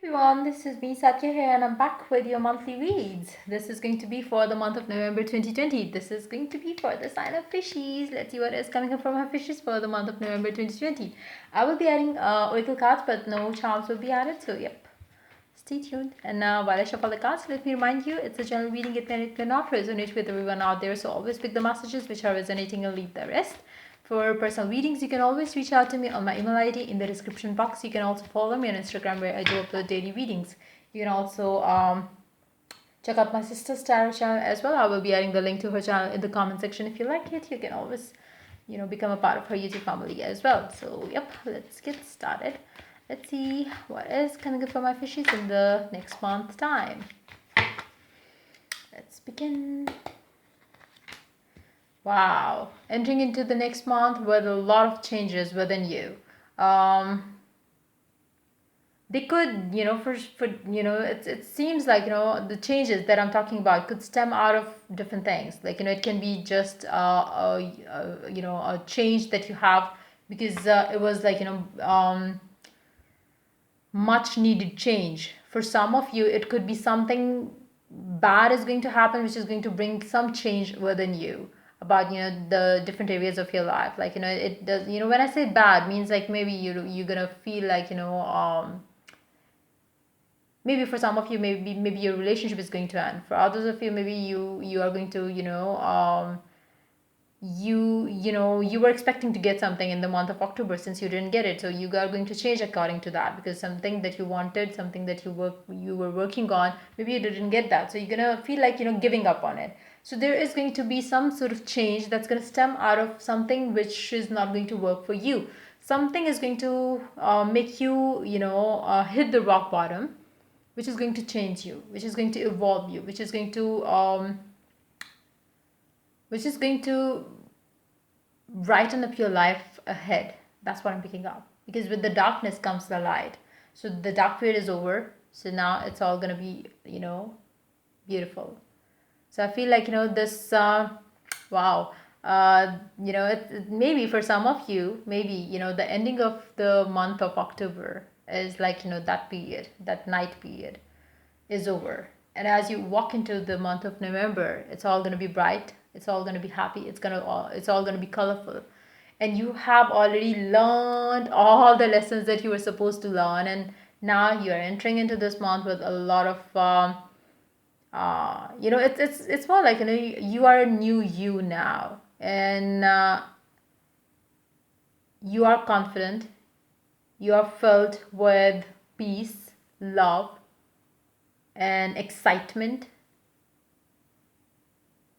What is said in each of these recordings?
Everyone, this is me Satya here and I'm back with your monthly reads. This is going to be for the month of November 2020. This is going to be for the sign of Fishies. Let's see what is coming up from our Fishies for the month of November 2020. I will be adding oracle cards, but no charms will be added, so yep. Stay tuned. And now, while I shuffle the cards, let me remind you it's a general reading. It may not resonate with everyone out there, so always pick the messages which are resonating and leave the rest. For personal readings, you can always reach out to me on my email ID in the description box. You can also follow me on Instagram where I do upload daily readings. You can also check out my sister's tarot channel as well. I will be adding the link to her channel in the comment section. If you like it, you can always, become a part of her YouTube family as well. So, yep, let's get started. Let's see what is coming up for my fishies in the next month time. Let's begin. Wow, entering into the next month with a lot of changes within you. They could, it seems like, the changes that I'm talking about could stem out of different things. Like, it can be just, a change that you have because it was like, much needed change. For some of you, it could be something bad is going to happen, which is going to bring some change within you about the different areas of your life. Like it does. When I say bad, means like maybe you're gonna feel like maybe for some of you maybe your relationship is going to end. For others of you, maybe you are going to you were expecting to get something in the month of October since you didn't get it, so you are going to change according to that because something that you wanted, something that you were working on, maybe you didn't get that, so you're gonna feel like giving up on it. So there is going to be some sort of change that's going to stem out of something which is not going to work for you. Something is going to make you hit the rock bottom, which is going to change you, which is going to evolve you, which is going to brighten up your life ahead. That's what I'm picking up. Because with the darkness comes the light. So the dark period is over. So now it's all going to be, beautiful. So I feel like, this, wow. Maybe for some of you, maybe, the ending of the month of October is like, that period, that night period is over. And as you walk into the month of November, it's all going to be bright, it's all going to be happy, it's all going to be colorful, and you have already learned all the lessons that you were supposed to learn, and now you are entering into this month with a lot of it's more like you are a new you now, and you are confident, you are filled with peace, love, and excitement,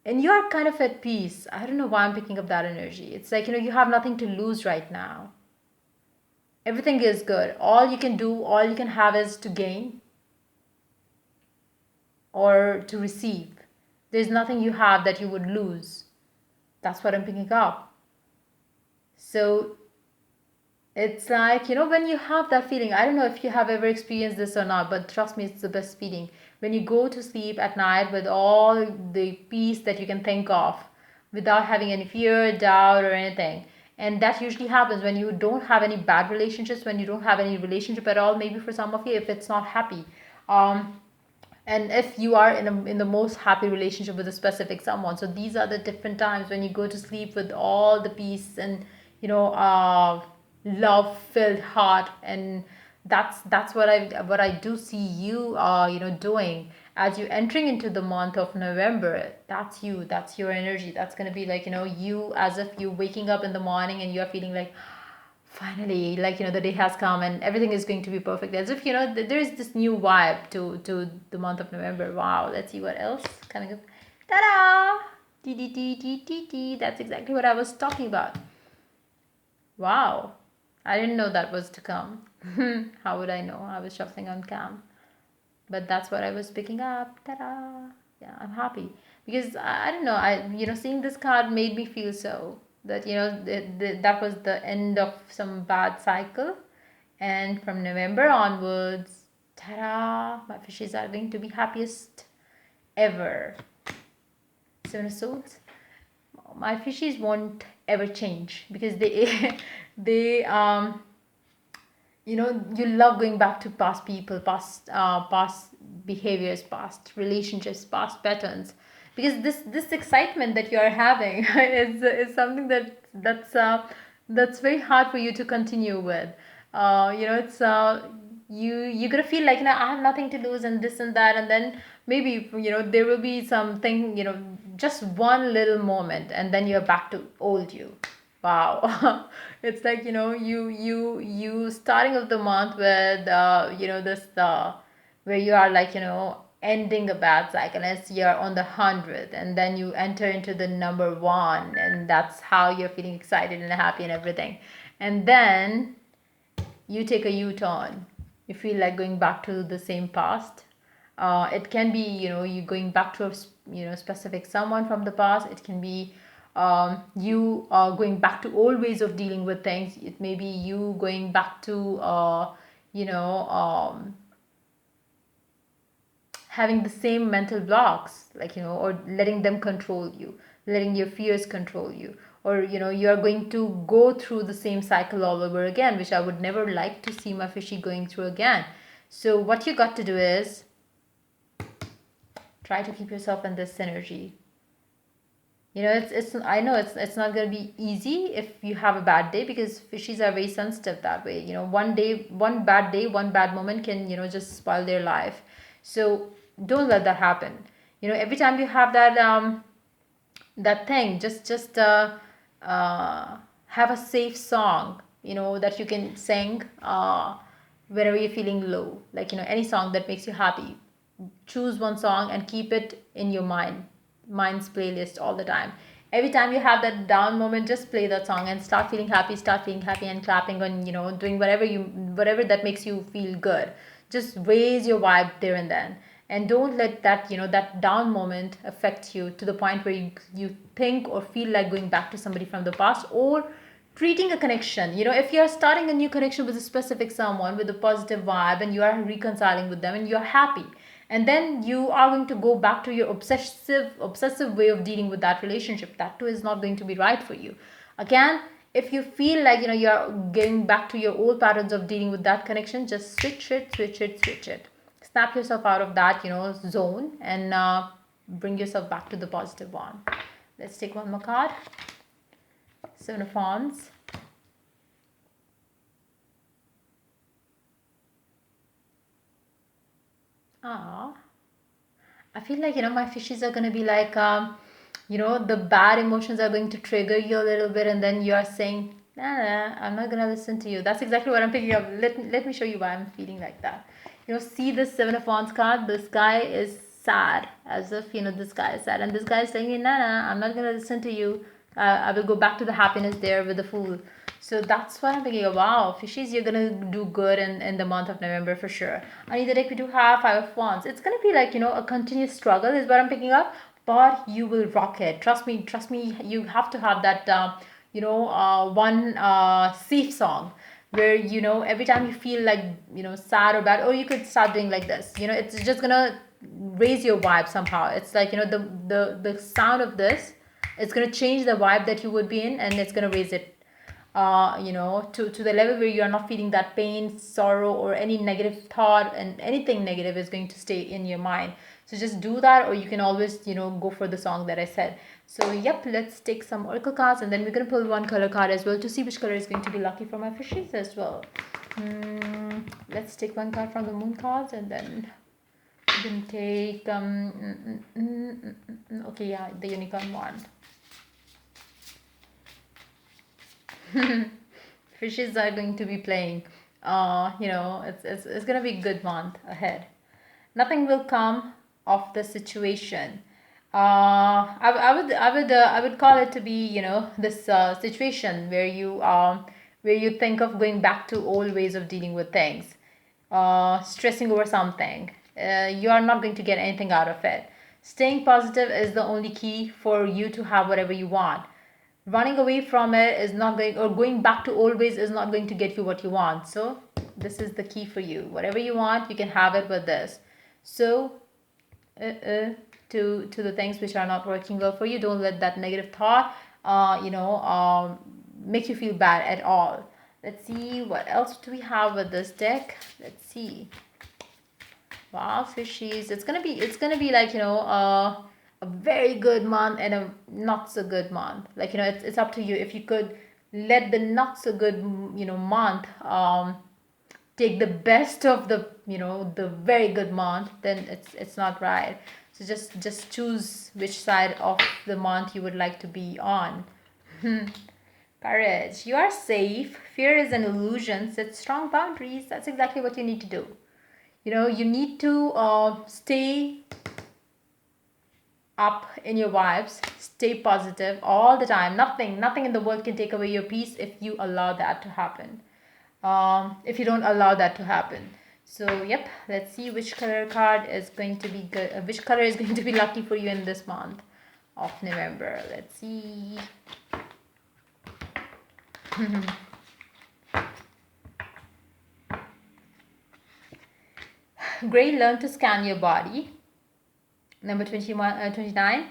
and you are kind of at peace. I don't know why I'm picking up that energy. It's like you have nothing to lose right now. Everything is good. All you can do, all you can have is to gain or to receive. There's nothing you have that you would lose. That's what I'm picking up. So it's like, when you have that feeling, I don't know if you have ever experienced this or not, but trust me, it's the best feeling. When you go to sleep at night with all the peace that you can think of, without having any fear, doubt, or anything. And that usually happens when you don't have any bad relationships, when you don't have any relationship at all, maybe for some of you, if it's not happy. And if you are in the most happy relationship with a specific someone, so these are the different times when you go to sleep with all the peace and love filled heart. And that's what I do see you doing as you entering into the month of November. That's you, that's your energy. That's going to be like you, as if you waking up in the morning and you're feeling like finally, like the day has come and everything is going to be perfect, as if there is this new vibe to the month of November. Wow, let's see what else coming up. Ta-da! That's exactly what I was talking about. Wow, I didn't know that was to come. How would I know? I was shuffling on cam, but that's what I was picking up. Ta-da! Yeah, I'm happy because I don't know, seeing this card made me feel so that that was the end of some bad cycle, and from November onwards, ta-da, my fishes are going to be happiest ever. Seven of Swords. My fishies won't ever change because they they you love going back to past people, past behaviors, past relationships, past patterns, because this excitement that you are having is something that's very hard for you to continue with. It's you're gonna feel like, I have nothing to lose and this and that, and then maybe there will be something, just one little moment, and then you're back to old you. Wow. It's like, you starting of the month with this where you are like, ending a bad cycle, as you're on the 100th, and then you enter into the number one, and that's how you're feeling excited and happy and everything. And then you take a U-turn. You feel like going back to the same past. It can be, you going back to a specific someone from the past. It can be you going back to old ways of dealing with things. It may be you going back to you know having the same mental blocks, like, or letting them control you, letting your fears control you, or you are going to go through the same cycle all over again, which I would never like to see my fishy going through again. So what you got to do is try to keep yourself in this synergy. It's I know it's not going to be easy if you have a bad day, because fishies are very sensitive that way. One day, one bad moment can just spoil their life. So don't let that happen. Every time you have that thing, just have a safe song, that you can sing whenever you're feeling low, like, any song that makes you happy. Choose one song and keep it in your mind's playlist all the time. Every time you have that down moment, just play that song and start feeling happy, and clapping, on doing whatever that makes you feel good. Just raise your vibe there and then, and don't let that down moment affect you to the point where you think or feel like going back to somebody from the past, or treating a connection. If you're starting a new connection with a specific someone with a positive vibe, and you are reconciling with them and you're happy, and then you are going to go back to your obsessive way of dealing with that relationship, that too is not going to be right for you. Again, if you feel like you're getting back to your old patterns of dealing with that connection, just switch it, snap yourself out of that zone, and bring yourself back to the positive one. Let's take one more card. Seven of Wands. Ah, I feel like my fishes are gonna be like the bad emotions are going to trigger you a little bit, and then you are saying, nah, I'm not gonna listen to you. That's exactly what I'm picking up. Let me show you why I'm feeling like that. See this Seven of Wands card. This guy is sad, as if this guy is sad, and this guy is saying, nah, I'm not gonna listen to you. I will go back to the happiness there with the Fool. So that's what I'm thinking. Wow, fishies, you're gonna do good in the month of November for sure. On either deck, we do have Five of Wands. It's gonna be like a continuous struggle is what I'm picking up, but you will rock it. Trust me. You have to have that one safe song where every time you feel like sad or bad, or you could start doing like this. It's just gonna raise your vibe somehow. It's like the sound of this, it's going to change the vibe that you would be in, and it's going to raise it to the level where you are not feeling that pain, sorrow, or any negative thought, and anything negative is going to stay in your mind. So just do that, or you can always go for the song that I said. So yep, let's take some oracle cards, and then we're going to pull one color card as well to see which color is going to be lucky for my fishes as well. Let's take one card from the moon cards, and then we can take okay, yeah, the unicorn one. Fishes are going to be playing. It's gonna be a good month ahead. Nothing will come of the situation. I would call it to be this situation where you think of going back to old ways of dealing with things, stressing over something. You are not going to get anything out of it. Staying positive is the only key for you to have whatever you want. Running away from it is not going, or going back to old ways is not going to get you what you want. So this is the key for you. Whatever you want, you can have it with this. So to the things which are not working well for you, don't let that negative thought make you feel bad at all. Let's see what else do we have with this deck. Let's see. Wow, fishies. It's gonna be like, a very good month and a not so good month. Like, it's up to you. If you could let the not so good, month take the best of the very good month, then it's not right. So just choose which side of the month you would like to be on. Courage. You are safe. Fear is an illusion. Set strong boundaries. That's exactly what you need to do. You need to stay up in your vibes, stay positive all the time. Nothing in the world can take away your peace if you allow that to happen. If you don't allow that to happen. So yep, let's see which color card is going to be good. Which color is going to be lucky for you in this month of November. Let's see. Gray, learn to scan your body. Number 29.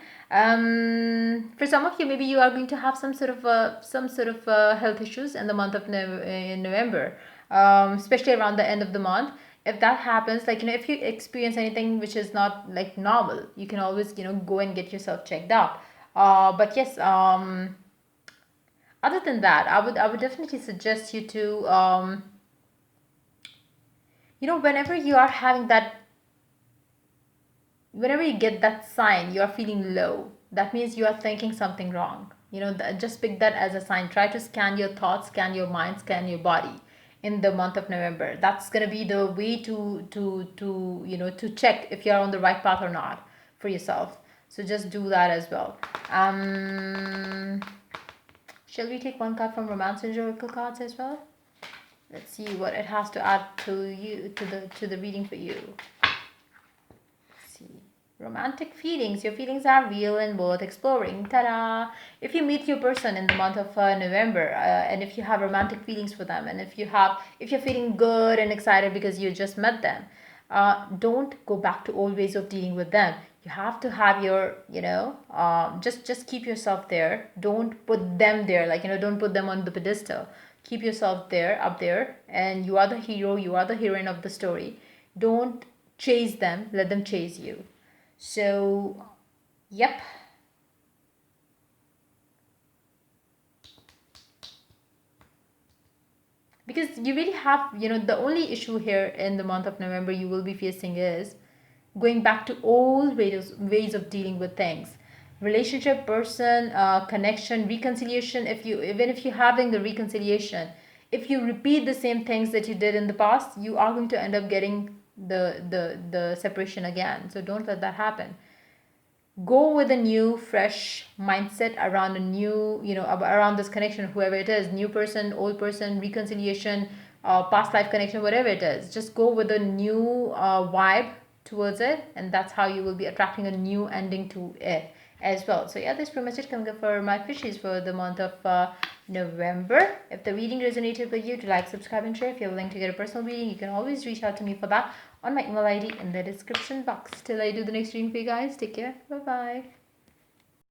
For some of you, maybe you are going to have some sort of health issues in the month of in November, especially around the end of the month. If that happens, like, if you experience anything which is not like normal, you can always, go and get yourself checked out. But yes, other than that, I would definitely suggest you to, whenever you are having that, whenever you get that sign you are feeling low, that means you are thinking something wrong. Just pick that as a sign. Try to scan your thoughts, scan your mind, scan your body in the month of November. That's going to be the way to check if you're on the right path or not for yourself. So just do that as well. Shall we take one card from Romance and Oracle cards as well? Let's see what it has to add to you, to the reading for you. Romantic feelings. Your feelings are real and worth exploring. Ta-da! If you meet your person in the month of November, and if you have romantic feelings for them, and if you're feeling good and excited because you just met them, don't go back to old ways of dealing with them. You have to have your, just keep yourself there. Don't put them there. Like, don't put them on the pedestal. Keep yourself there, up there, and you are the hero. You are the heroine of the story. Don't chase them. Let them chase you. So, yep. Because you really have, the only issue here in the month of November you will be facing is going back to old ways of dealing with things. Relationship, person, connection, reconciliation. Even if you're having the reconciliation, if you repeat the same things that you did in the past, you are going to end up getting the separation again. So don't let that happen. Go with a new fresh mindset around a new, around this connection, whoever it is, new person, old person, reconciliation, past life connection, whatever it is. Just go with a new vibe towards it, and that's how you will be attracting a new ending to it as well. So yeah, this pretty much it coming up for my fishies for the month of November. If the reading resonated with you, to like, subscribe, and share. If you're willing to get a personal reading, you can always reach out to me for that on my email ID in the description box. Till I do the next reading for you guys, take care. Bye bye.